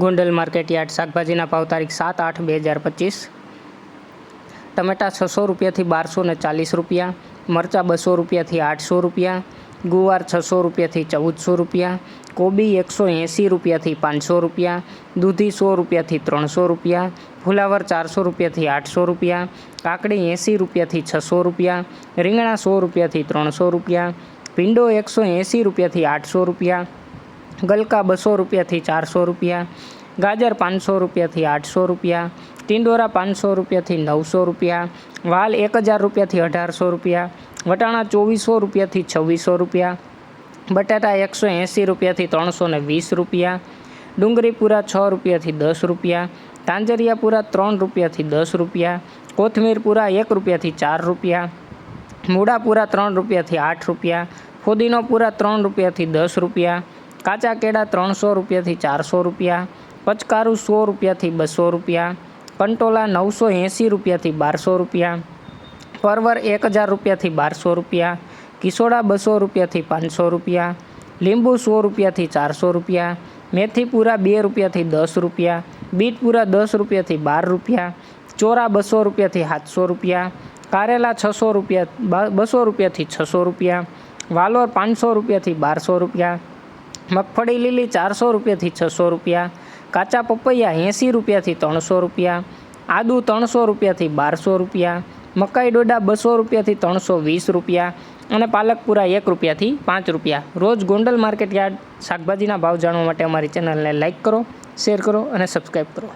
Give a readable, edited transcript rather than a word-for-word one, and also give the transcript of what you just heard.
Gondal market yard શાકભાજીના ભાવ તારીખ 7/8/2025। ટમેટા 600 રૂપિયાથી 1240 રૂપિયા, મરચાં 200 રૂપિયાથી 800 રૂપિયા, ગુવાર 600 રૂપિયાથી 1400 રૂપિયા, કોબી 180 રૂપિયાથી 500 રૂપિયા, દૂધી 100 રૂપિયાથી 300 રૂપિયા, ફુલાવર 400 રૂપિયાથી 800 રૂપિયા, કાકડી 80 રૂપિયાથી 600 રૂપિયા, રીંગણા 100 રૂપિયાથી 300 રૂપિયા, ભીંડો 180 રૂપિયાથી 800 રૂપિયા, ગલકા 200 રૂપિયાથી 400 રૂપિયા, ગાજર 500 રૂપિયાથી 800 રૂપિયા, ટિંડોરા 500 રૂપિયાથી 900 રૂપિયા, વાલ 1000 રૂપિયાથી 1800 રૂપિયા, વટાણા 2400 રૂપિયાથી 2600 રૂપિયા, બટાટા 180 રૂપિયાથી 320 રૂપિયા, ડુંગળી પૂરા 6 રૂપિયાથી 10 રૂપિયા, તાંજરિયા પૂરા 3 રૂપિયાથી 10 રૂપિયા, કોથમીર પૂરા 1 રૂપિયાથી 4 રૂપિયા, મૂળા પૂરા 3 રૂપિયાથી 8 રૂપિયા, ફુદીનો પૂરા 3 રૂપિયાથી 10 રૂપિયા, કાચા કેળા 300 રૂપિયાથી 400 રૂપિયા, પચકારું 100 રૂપિયાથી 200 રૂપિયા, કંટોલા 980 રૂપિયાથી 1200 રૂપિયા, પરવર 1000 રૂપિયાથી 1200 રૂપિયા, કિસોડા 200 રૂપિયાથી 500 રૂપિયા, લીંબુ 100 રૂપિયાથી 400 રૂપિયા, મેથી પૂરા 2 રૂપિયાથી 10 રૂપિયા, બીટ પૂરા 10 રૂપિયાથી 12 રૂપિયા, ચોરા 200 રૂપિયાથી 700 રૂપિયા, કારેલા 600 રૂપિયા 200 રૂપિયાથી 600 રૂપિયા, વાલોર 500 રૂપિયાથી 1200 રૂપિયા, મગફળી લીલી 400 રૂપિયાથી 600 રૂપિયા, કાચા પપૈયા 80 રૂપિયાથી 300 રૂપિયા, આદુ 300 રૂપિયાથી 1200 રૂપિયા, મકાઈ ડોડા 200 રૂપિયાથી 320 રૂપિયા અને પાલક પૂરા 1 રૂપિયાથી 5 રૂપિયા। રોજ ગોંડલ માર્કેટ યાર્ડ શાકભાજીના ભાવ જાણવા માટે અમારી ચેનલને લાઇક કરો, શેર કરો અને સબસ્ક્રાઈબ કરો।